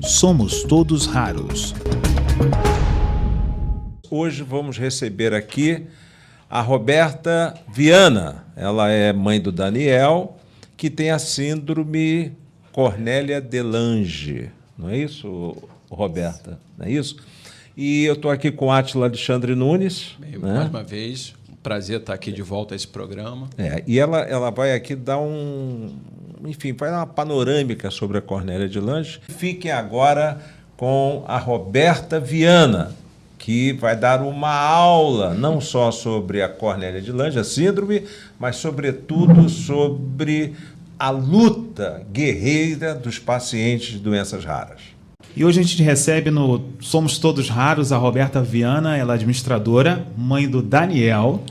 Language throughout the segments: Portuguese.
Somos Todos Raros. Hoje vamos receber aqui a Roberta Viana. Ela é mãe do Daniel, que tem a síndrome Cornélia de Lange. Não é isso, Roberta? Não é isso? E eu estou aqui com Átila Alexandre Nunes. Bem, mais uma vez, prazer estar aqui de volta a esse programa. E ela vai aqui dar vai dar uma panorâmica sobre a Cornélia de Lange. Fiquem agora com a Roberta Viana, que vai dar uma aula não só sobre a Cornélia de Lange, a síndrome, mas, sobretudo, sobre a luta guerreira dos pacientes de doenças raras. E hoje a gente recebe no Somos Todos Raros a Roberta Viana, ela é administradora, mãe do Daniel,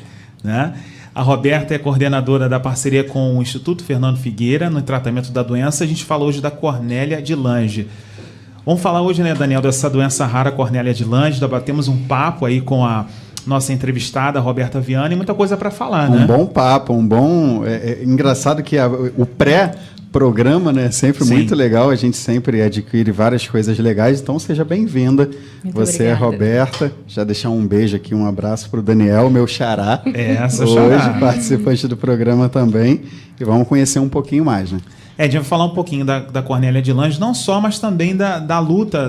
né? A Roberta é coordenadora da parceria com o Instituto Fernando Figueira no tratamento da doença. A gente fala hoje da Cornélia de Lange. Vamos falar hoje, né, Daniel, dessa doença rara, Cornélia de Lange. Batemos um papo aí com a nossa entrevistada, Roberta Viana, e muita coisa para falar, né? Um bom papo, engraçado que o pré-programa, né, é sempre muito legal, a gente sempre adquire várias coisas legais, então seja bem-vinda. Você é Roberta, já deixar um beijo aqui, um abraço para o Daniel, meu xará, hoje participante do programa também, e vamos conhecer um pouquinho mais, né? A gente vai falar um pouquinho da Cornélia de Lange, não só, mas também da luta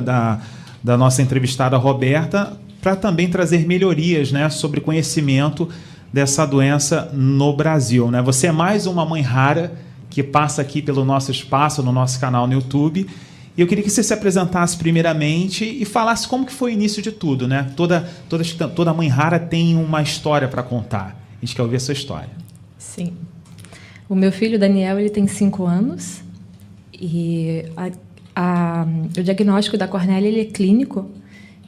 da nossa entrevistada Roberta, para também trazer melhorias, né, sobre conhecimento dessa doença no Brasil, né? Você é mais uma mãe rara que passa aqui pelo nosso espaço, no nosso canal no YouTube. E eu queria que você se apresentasse primeiramente e falasse como que foi o início de tudo, né? Toda mãe rara tem uma história para contar. A gente quer ouvir a sua história. Sim. O meu filho, Daniel, ele tem 5 anos. E o diagnóstico da Cornélia ele é clínico.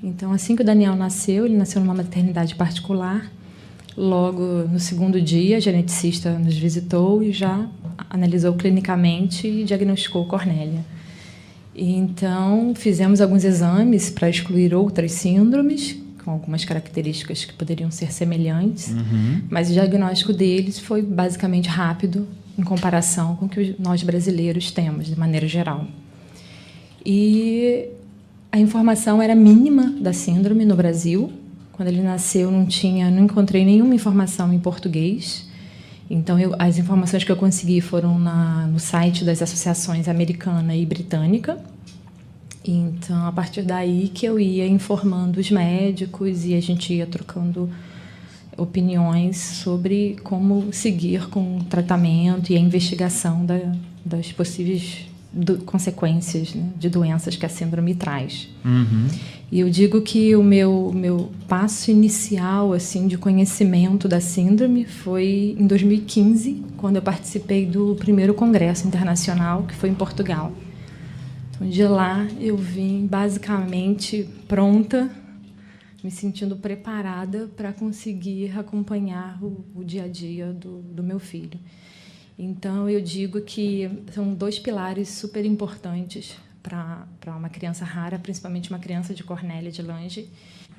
Então, assim que o Daniel nasceu, ele nasceu numa maternidade particular. Logo no segundo dia, a geneticista nos visitou e já analisou clinicamente e diagnosticou Cornélia. Então, fizemos alguns exames para excluir outras síndromes, com algumas características que poderiam ser semelhantes, mas o diagnóstico deles foi basicamente rápido em comparação com o que nós brasileiros temos, de maneira geral. E a informação era mínima da síndrome no Brasil. Quando ele nasceu, não encontrei nenhuma informação em português. Então, as informações que eu consegui foram no site das associações americana e britânica. Então, a partir daí que eu ia informando os médicos e a gente ia trocando opiniões sobre como seguir com o tratamento e a investigação das possíveis consequências, né, de doenças que a síndrome traz. E eu digo que o meu passo inicial assim, de conhecimento da síndrome foi em 2015, quando eu participei do primeiro congresso internacional, que foi em Portugal. Então, de lá, eu vim basicamente pronta, me sentindo preparada para conseguir acompanhar o dia a dia do meu filho. Então, eu digo que são 2 pilares super importantes para uma criança rara, principalmente uma criança de Cornélia de Lange.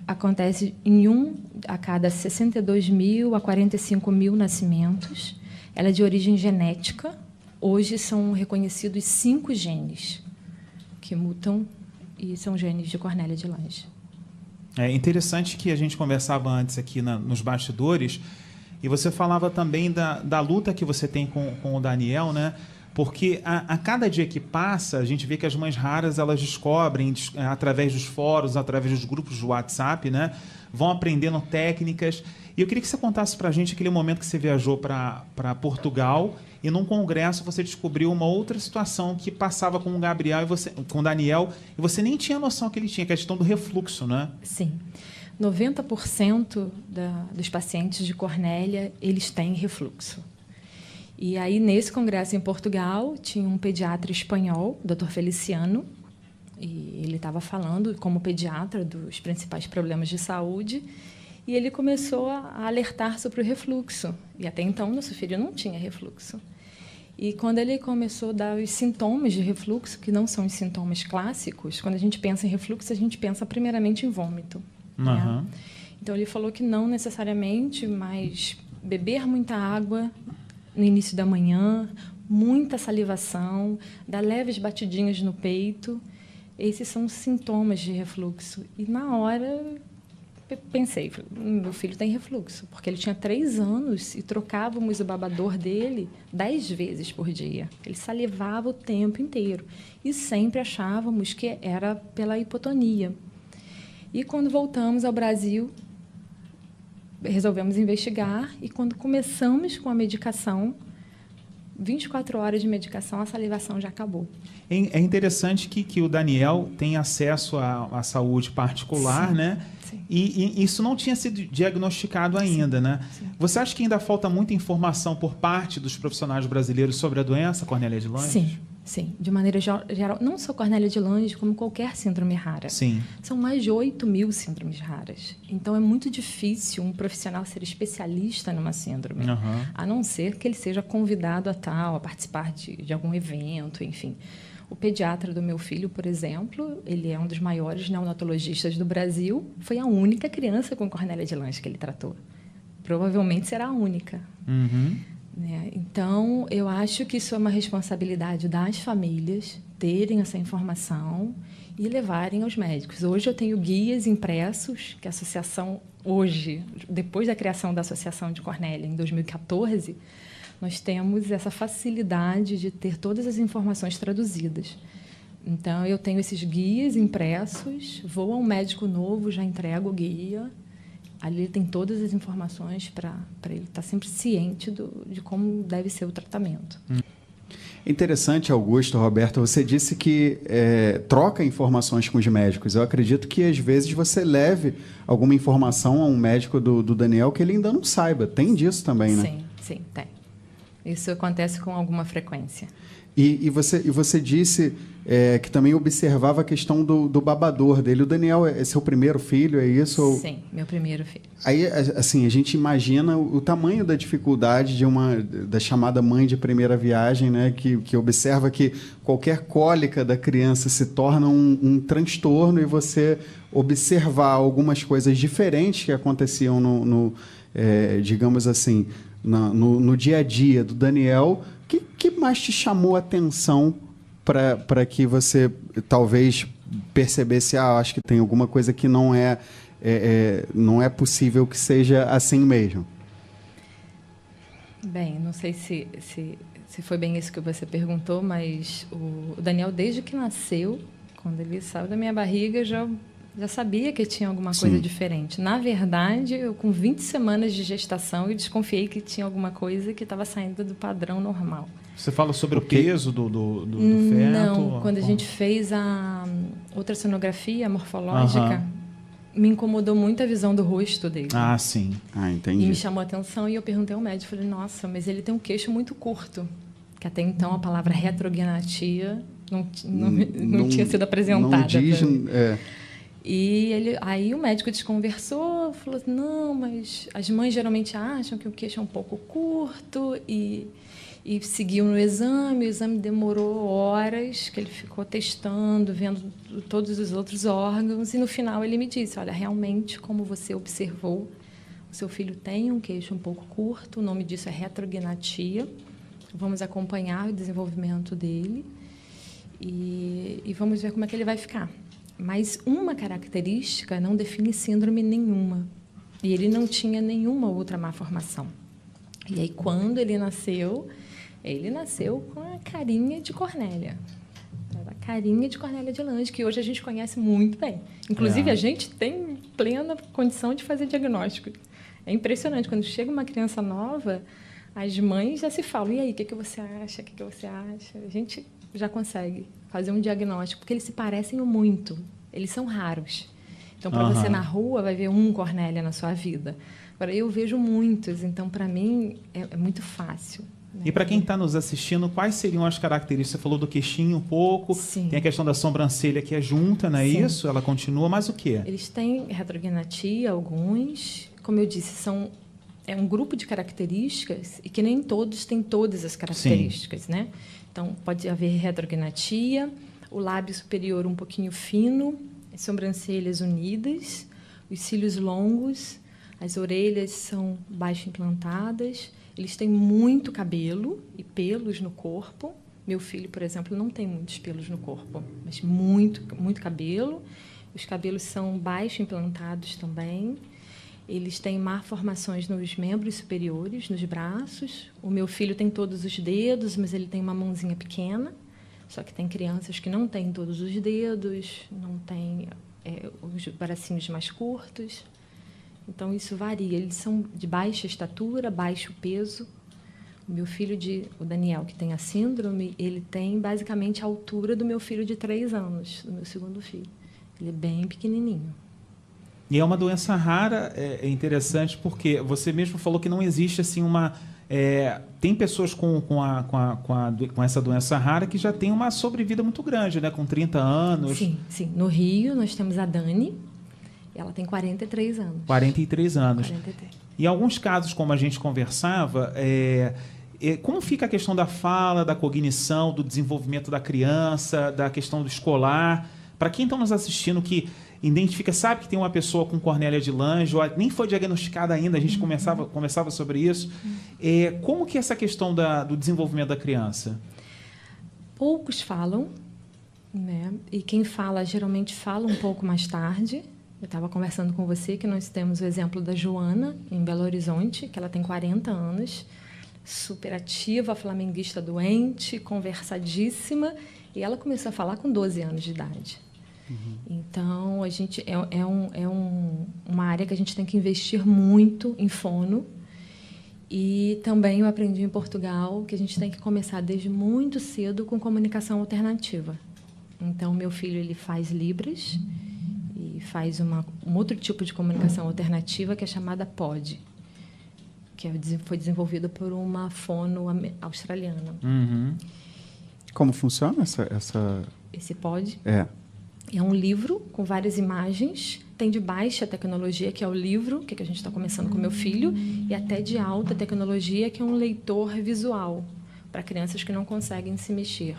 Acontece em 1 a cada 62 mil a 45 mil nascimentos. Ela é de origem genética. Hoje são reconhecidos 5 genes que mutam e são genes de Cornélia de Lange. É interessante que a gente conversava antes aqui nos bastidores. E você falava também da luta que você tem com o Daniel, né? Porque a cada dia que passa, a gente vê que as mães raras elas descobrem, através dos fóruns, através dos grupos de WhatsApp, né? Vão aprendendo técnicas. E eu queria que você contasse para a gente aquele momento que você viajou para Portugal e num congresso você descobriu uma outra situação que passava com o Gabriel com o Daniel, e você nem tinha noção que ele tinha, que é a questão do refluxo, né? Sim. 90% dos pacientes de Cornélia, eles têm refluxo. E aí, nesse congresso em Portugal, tinha um pediatra espanhol, Dr. Feliciano, e ele estava falando, como pediatra, dos principais problemas de saúde, e ele começou a alertar sobre o refluxo. E até então, nosso filho não tinha refluxo. E quando ele começou a dar os sintomas de refluxo, que não são os sintomas clássicos, quando a gente pensa em refluxo, a gente pensa primeiramente em vômito. Né? Então, ele falou que não necessariamente, mas beber muita água no início da manhã, muita salivação, dar leves batidinhas no peito, esses são os sintomas de refluxo. E, na hora, eu pensei, meu filho tem refluxo, porque ele tinha 3 anos e trocávamos o babador dele 10 vezes por dia. Ele salivava o tempo inteiro. E sempre achávamos que era pela hipotonia. E, quando voltamos ao Brasil, resolvemos investigar, e quando começamos com a medicação, 24 horas de medicação, a salivação já acabou. É interessante que o Daniel tem acesso à saúde particular, Sim, né? sim. E isso não tinha sido diagnosticado ainda, né? Sim. Você acha que ainda falta muita informação por parte dos profissionais brasileiros sobre a doença, Cornélia de Lange? Sim, sim. De maneira geral, não só Cornélia de Lange, como qualquer síndrome rara. Sim. São mais de 8.000 síndromes raras. Então, é muito difícil um profissional ser especialista numa síndrome, Uhum. a não ser que ele seja convidado a participar de algum evento, enfim. O pediatra do meu filho, por exemplo, ele é um dos maiores neonatologistas do Brasil, foi a única criança com Cornélia de Lange que ele tratou. Provavelmente será a única. Uhum. Né? Então, eu acho que isso é uma responsabilidade das famílias terem essa informação e levarem aos médicos. Hoje eu tenho guias impressos que a associação, hoje, depois da criação da Associação de Cornélia, em 2014, nós temos essa facilidade de ter todas as informações traduzidas. Então, eu tenho esses guias impressos, vou a um médico novo, já entrego o guia. Ali ele tem todas as informações para ele estar sempre ciente de como deve ser o tratamento. Interessante, Augusto, Roberto, você disse que troca informações com os médicos. Eu acredito que, às vezes, você leve alguma informação a um médico do Daniel que ele ainda não saiba. Tem disso também, né? Sim, sim, tem. Isso acontece com alguma frequência. E você disse que também observava a questão do babador dele. O Daniel é seu primeiro filho, é isso? Sim, meu primeiro filho. Aí, assim, a gente imagina o tamanho da dificuldade da chamada mãe de primeira viagem, né? Que observa que qualquer cólica da criança se torna um transtorno, e você observar algumas coisas diferentes que aconteciam digamos assim, no dia a dia do Daniel. Que mais te chamou a atenção para que você talvez percebesse, acho que tem alguma coisa que não é possível que seja assim mesmo? Bem, não sei se foi bem isso que você perguntou, mas o Daniel, desde que nasceu, quando ele saiu da minha barriga, já sabia que tinha alguma coisa Sim. diferente. Na verdade, eu com 20 semanas de gestação, eu desconfiei que tinha alguma coisa que estava saindo do padrão normal. Você fala sobre o peso do feto? Não, quando a gente fez a ultrassonografia morfológica, me incomodou muito a visão do rosto dele. Ah, sim. Ah, E entendi. me chamou a atenção, e eu perguntei ao médico, falei, nossa, mas ele tem um queixo muito curto, que até então a palavra retrognatia não tinha sido apresentada. Não diz... pra mim. E aí o médico desconversou, falou assim, não, mas as mães geralmente acham que o queixo é um pouco curto, e seguiu no exame. O exame demorou horas, que ele ficou testando, vendo todos os outros órgãos, e no final ele me disse, olha, realmente, como você observou, o seu filho tem um queixo um pouco curto, o nome disso é retrognatia, vamos acompanhar o desenvolvimento dele e vamos ver como é que ele vai ficar. Mas uma característica não define síndrome nenhuma. E ele não tinha nenhuma outra má formação. E aí, quando ele nasceu com a carinha de Cornélia. A carinha de Cornélia de Lange, que hoje a gente conhece muito bem. Inclusive, a gente tem plena condição de fazer diagnóstico. É impressionante. Quando chega uma criança nova, as mães já se falam, e aí, o que você acha? O que você acha? A gente já consegue fazer um diagnóstico, porque eles se parecem muito. Eles são raros. Então, para você na rua, vai ver um Cornélia na sua vida. Agora, eu vejo muitos, então, para mim, é muito fácil. Né? E para quem está nos assistindo, quais seriam as características? Você falou do queixinho um pouco, Sim. tem a questão da sobrancelha que é junta, não é Sim. isso? Ela continua, mas o quê? Eles têm retrognatia, alguns. Como eu disse, é um grupo de características e que nem todos têm todas as características, né? Então, pode haver retrognatia, o lábio superior um pouquinho fino, as sobrancelhas unidas, os cílios longos, as orelhas são baixo implantadas, eles têm muito cabelo e pelos no corpo, Meu filho, por exemplo, não tem muitos pelos no corpo, mas muito, muito cabelo. Os cabelos são baixo implantados também. Eles têm malformações nos membros superiores, nos braços. O meu filho tem todos os dedos, mas ele tem uma mãozinha pequena. Só que tem crianças que não têm todos os dedos, não têm os bracinhos mais curtos. Então, isso varia. Eles são de baixa estatura, baixo peso. O meu filho, o Daniel, que tem a síndrome, ele tem basicamente a altura do meu filho de 3 anos, do meu segundo filho. Ele é bem pequenininho. E é uma doença rara, é interessante, porque você mesmo falou que não existe assim uma... tem pessoas com essa doença rara que já tem uma sobrevida muito grande, né? Com 30 anos. Sim, sim. No Rio, nós temos a Dani, ela tem 43 anos. 43 anos. 43. Em alguns casos, como a gente conversava, como fica a questão da fala, da cognição, do desenvolvimento da criança, da questão do escolar? Para quem está nos assistindo que identifica, sabe que tem uma pessoa com Cornélia de Lange, ou nem foi diagnosticada ainda, a gente conversava sobre isso. Como que é essa questão do desenvolvimento da criança? Poucos falam, né? E quem fala, geralmente fala um pouco mais tarde. Eu estava conversando com você que nós temos o exemplo da Joana, em Belo Horizonte, que ela tem 40 anos, super ativa, flamenguista doente, conversadíssima, e ela começou a falar com 12 anos de idade. Então, a gente uma área que a gente tem que investir muito em fono. E também eu aprendi em Portugal que a gente tem que começar desde muito cedo com comunicação alternativa. Então, meu filho ele faz Libras e faz um outro tipo de comunicação alternativa que é chamada POD, que foi desenvolvida por uma fono australiana. Uhum. Como funciona Esse POD? É um livro com várias imagens. Tem de baixa tecnologia, que é o livro, que a gente está começando com meu filho, e até de alta tecnologia, que é um leitor visual, para crianças que não conseguem se mexer.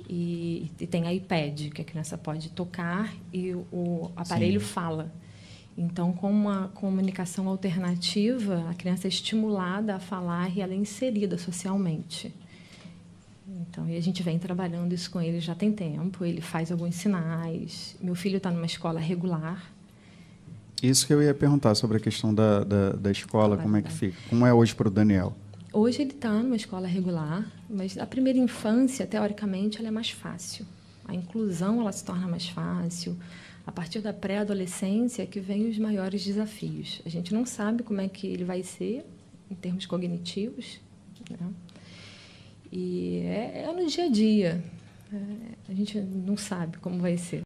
E tem iPad, que a criança pode tocar e o aparelho fala. Então, com uma comunicação alternativa, a criança é estimulada a falar e ela é inserida socialmente. Então, e a gente vem trabalhando isso com ele já tem tempo. Ele faz alguns sinais. Meu filho está numa escola regular. Isso que eu ia perguntar sobre a questão da escola, como é que fica? Como é hoje para o Daniel? Hoje ele está numa escola regular, mas a primeira infância, teoricamente, ela é mais fácil. A inclusão ela se torna mais fácil. A partir da pré-adolescência que vem os maiores desafios. A gente não sabe como é que ele vai ser em termos cognitivos, né? E é no dia a dia. A gente não sabe como vai ser.